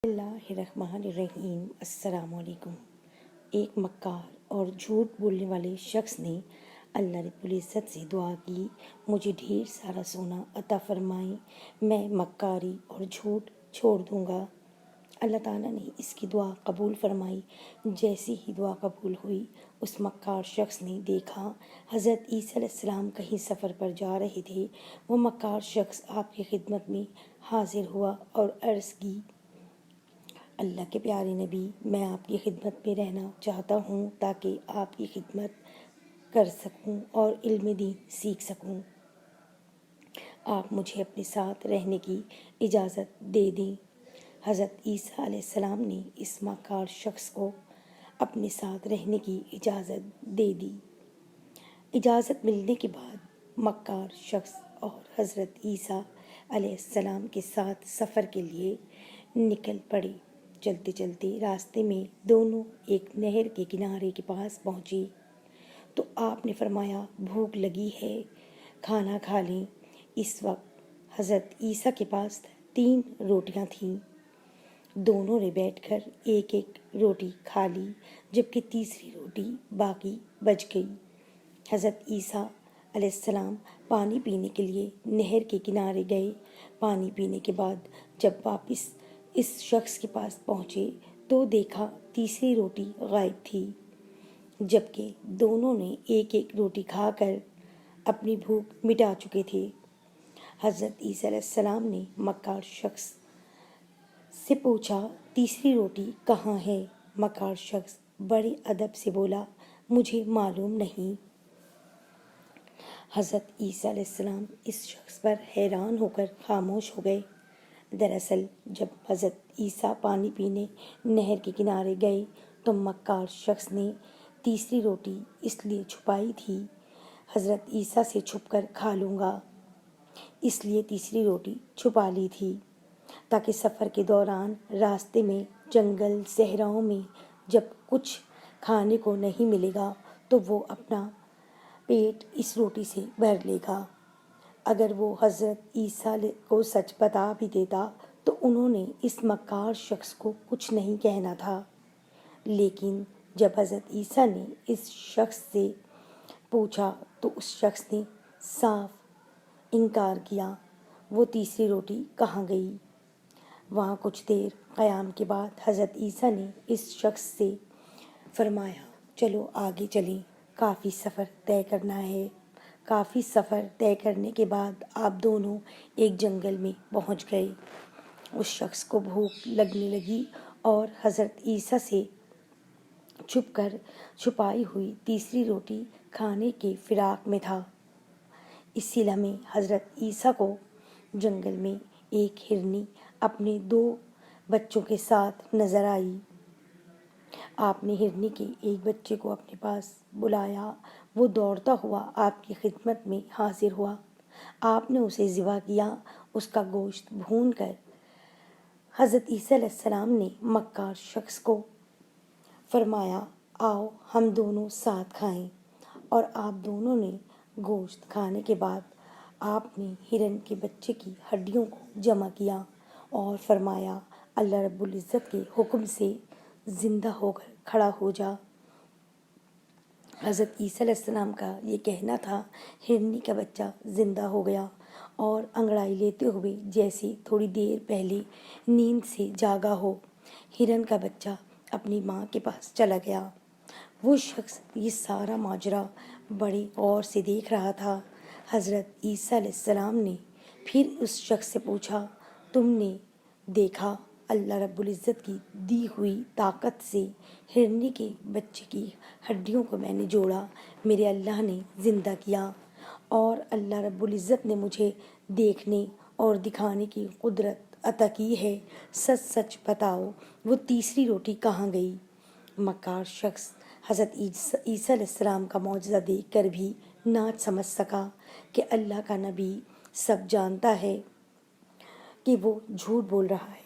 اللہ الرحمن الرحیم۔ السلام علیکم۔ ایک مکار اور جھوٹ بولنے والے شخص نے اللہ رب العزت سے دعا کی، مجھے ڈھیر سارا سونا عطا فرمائیں، میں مکاری اور جھوٹ چھوڑ دوں گا۔ اللہ تعالیٰ نے اس کی دعا قبول فرمائی۔ جیسی ہی دعا قبول ہوئی، اس مکار شخص نے دیکھا حضرت عیسیٰ علیہ السلام کہیں سفر پر جا رہے تھے۔ وہ مکار شخص آپ کی خدمت میں حاضر ہوا اور عرض کی، اللہ کے پیارے نبی، میں آپ کی خدمت میں رہنا چاہتا ہوں تاکہ آپ کی خدمت کر سکوں اور علم دین سیکھ سکوں۔ آپ مجھے اپنے ساتھ رہنے کی اجازت دے دیں۔ حضرت عیسیٰ علیہ السلام نے اس مکار شخص کو اپنے ساتھ رہنے کی اجازت دے دی۔ اجازت ملنے کے بعد مکار شخص اور حضرت عیسیٰ علیہ السلام کے ساتھ سفر کے لیے نکل پڑے۔ چلتے چلتے راستے میں دونوں ایک نہر کے کنارے کے پاس پہنچے تو آپ نے فرمایا، بھوک لگی ہے، کھانا کھا لیں۔ اس وقت حضرت عیسیٰ کے پاس 3 روٹیاں تھیں۔ دونوں نے بیٹھ کر ایک ایک روٹی کھا لی، جبکہ تیسری روٹی باقی بچ گئی۔ حضرت عیسیٰ علیہ السلام پانی پینے کے لیے نہر کے کنارے گئے۔ پانی پینے کے بعد جب واپس اس شخص کے پاس پہنچے تو دیکھا تیسری روٹی غائب تھی، جبکہ دونوں نے ایک ایک روٹی کھا کر اپنی بھوک مٹا چکے تھے۔ حضرت عیسیٰ علیہ السلام نے مکار شخص سے پوچھا، تیسری روٹی کہاں ہے؟ مکار شخص بڑے ادب سے بولا، مجھے معلوم نہیں۔ حضرت عیسیٰ علیہ السلام اس شخص پر حیران ہو کر خاموش ہو گئے۔ دراصل جب حضرت عیسیٰ پانی پینے نہر کے کنارے گئے تو مکار شخص نے تیسری روٹی اس لیے چھپائی تھی، حضرت عیسیٰ سے چھپ کر کھا لوں گا، اس لیے تیسری روٹی چھپا لی تھی تاکہ سفر کے دوران راستے میں جنگل صحراؤں میں جب کچھ کھانے کو نہیں ملے گا تو وہ اپنا پیٹ اس روٹی سے بھر لے گا۔ اگر وہ حضرت عیسیٰ کو سچ بتا بھی دیتا تو انہوں نے اس مکار شخص کو کچھ نہیں کہنا تھا، لیکن جب حضرت عیسیٰ نے اس شخص سے پوچھا تو اس شخص نے صاف انکار کیا۔ وہ تیسری روٹی کہاں گئی؟ وہاں کچھ دیر قیام کے بعد حضرت عیسیٰ نے اس شخص سے فرمایا، چلو آگے چلیں، کافی سفر طے کرنا ہے۔ کافی سفر طے کرنے کے بعد آپ دونوں ایک جنگل میں پہنچ گئے۔ اس شخص کو بھوک لگنے لگی اور حضرت عیسیٰ سے چھپ کر چھپائی ہوئی تیسری روٹی کھانے کے فراق میں تھا۔ اسی لمحے حضرت عیسیٰ کو جنگل میں ایک ہرنی اپنے 2 بچوں کے ساتھ نظر آئی۔ آپ نے ہرنی کے ایک بچے کو اپنے پاس بلایا۔ وہ دوڑتا ہوا آپ کی خدمت میں حاضر ہوا۔ آپ نے اسے ذبح کیا۔ اس کا گوشت بھون کر حضرت عیسیٰ علیہ السلام نے مکار شخص کو فرمایا، آؤ ہم دونوں ساتھ کھائیں، اور آپ دونوں نے گوشت کھانے کے بعد آپ نے ہرن کے بچے کی ہڈیوں کو جمع کیا اور فرمایا، اللہ رب العزت کے حکم سے زندہ ہو کر کھڑا ہو جا۔ حضرت عیسیٰ علیہ السلام کا یہ کہنا تھا، ہرنی کا بچہ زندہ ہو گیا اور انگڑائی لیتے ہوئے جیسے تھوڑی دیر پہلے نیند سے جاگا ہو، ہرن کا بچہ اپنی ماں کے پاس چلا گیا۔ وہ شخص یہ سارا ماجرا بڑے غور سے دیکھ رہا تھا۔ حضرت عیسیٰ علیہ السلام نے پھر اس شخص سے پوچھا، تم نے دیکھا؟ اللہ رب العزت کی دی ہوئی طاقت سے ہرنی کے بچے کی ہڈیوں کو میں نے جوڑا، میرے اللہ نے زندہ کیا، اور اللہ رب العزت نے مجھے دیکھنے اور دکھانے کی قدرت عطا کی ہے۔ سچ سچ بتاؤ، وہ تیسری روٹی کہاں گئی؟ مکار شخص حضرت عیسیٰ علیہ السلام کا معجزہ دیکھ کر بھی نہ سمجھ سکا کہ اللہ کا نبی سب جانتا ہے کہ وہ جھوٹ بول رہا ہے،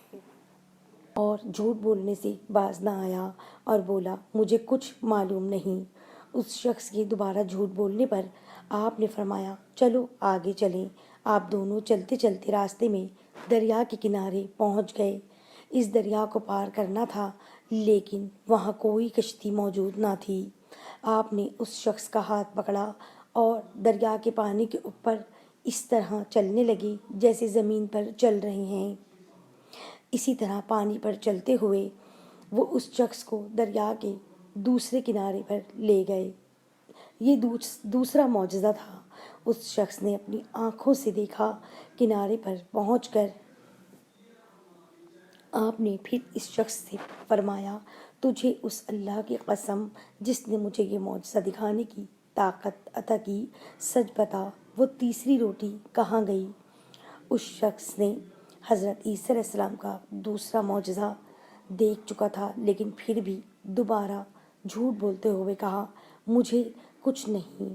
اور جھوٹ بولنے سے باز نہ آیا اور بولا، مجھے کچھ معلوم نہیں۔ اس شخص کے دوبارہ جھوٹ بولنے پر آپ نے فرمایا، چلو آگے چلیں۔ آپ دونوں چلتے چلتے راستے میں دریا کے کنارے پہنچ گئے۔ اس دریا کو پار کرنا تھا، لیکن وہاں کوئی کشتی موجود نہ تھی۔ آپ نے اس شخص کا ہاتھ پکڑا اور دریا کے پانی کے اوپر اس طرح چلنے لگے جیسے زمین پر چل رہے ہیں۔ اسی طرح پانی پر چلتے ہوئے وہ اس شخص کو دریا کے دوسرے کنارے پر لے گئے۔ یہ دوسرا معجزہ تھا۔ اس شخص نے اپنی آنکھوں سے دیکھا۔ کنارے پر پہنچ کر آپ نے پھر اس شخص سے فرمایا، تجھے اس اللہ کی قسم جس نے مجھے یہ معجزہ دکھانے کی طاقت عطا کی، سچ بتا وہ تیسری روٹی کہاں گئی؟ اس شخص نے حضرت عیسیٰ علیہ السلام کا دوسرا معجزہ دیکھ چکا تھا، لیکن پھر بھی دوبارہ جھوٹ بولتے ہوئے کہا، مجھے کچھ نہیں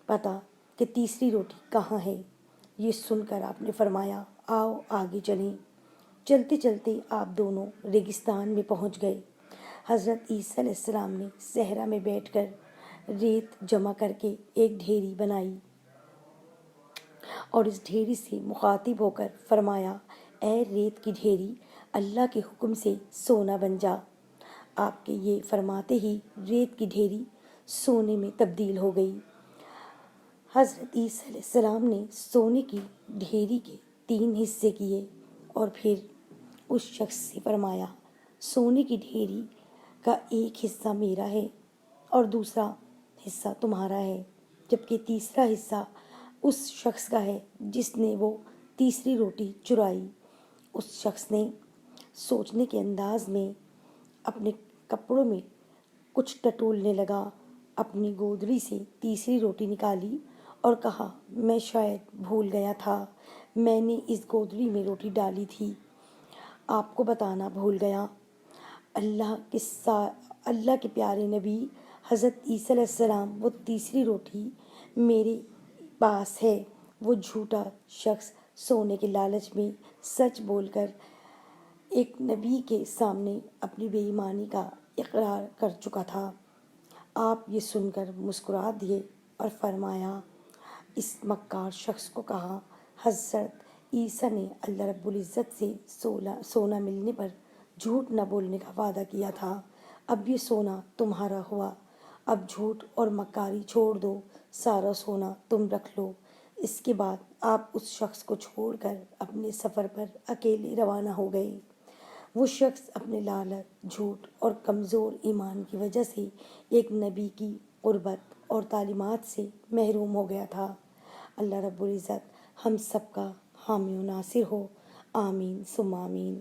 پتا کہ تیسری روٹی کہاں ہے۔ یہ سن کر آپ نے فرمایا، آؤ آگے چلیں۔ چلتے چلتے آپ دونوں ریگستان میں پہنچ گئے۔ حضرت عیسیٰ علیہ السلام نے صحرا میں بیٹھ کر ریت جمع کر کے ایک ڈھیری بنائی اور اس ڈھیری سے مخاطب ہو کر فرمایا، اے ریت کی ڈھیری، اللہ کے حکم سے سونا بن جا۔ آپ کے یہ فرماتے ہی ریت کی ڈھیری سونے میں تبدیل ہو گئی۔ حضرت عیسیٰ علیہ السلام نے سونے کی ڈھیری کے 3 حصے کیے اور پھر اس شخص سے فرمایا، سونے کی ڈھیری کا ایک حصہ میرا ہے اور دوسرا حصہ تمہارا ہے، جبکہ تیسرا حصہ اس شخص کا ہے جس نے وہ تیسری روٹی چرائی۔ اس شخص نے سوچنے کے انداز میں اپنے کپڑوں میں کچھ ٹٹولنے لگا، اپنی گودڑی سے تیسری روٹی نکالی اور کہا، میں شاید بھول گیا تھا، میں نے اس گودڑی میں روٹی ڈالی تھی، آپ کو بتانا بھول گیا۔ اللہ کے پیارے نبی حضرت عیسیٰ علیہ السلام، وہ تیسری روٹی میرے پاس ہے۔ وہ جھوٹا شخص سونے کے لالچ میں سچ بول کر ایک نبی کے سامنے اپنی بے ایمانی کا اقرار کر چکا تھا۔ آپ یہ سن کر مسکرا دیے اور فرمایا، اس مکار شخص کو کہا، حضرت عیسیٰ نے اللہ رب العزت سے سونا ملنے پر جھوٹ نہ بولنے کا وعدہ کیا تھا، اب یہ سونا تمہارا ہوا، اب جھوٹ اور مکاری چھوڑ دو، سارا سونا تم رکھ لو۔ اس کے بعد آپ اس شخص کو چھوڑ کر اپنے سفر پر اکیلے روانہ ہو گئے۔ وہ شخص اپنے لالچ، جھوٹ اور کمزور ایمان کی وجہ سے ایک نبی کی قربت اور تعلیمات سے محروم ہو گیا تھا۔ اللہ رب العزت ہم سب کا حامی و ناصر ہو، آمین ثم آمین۔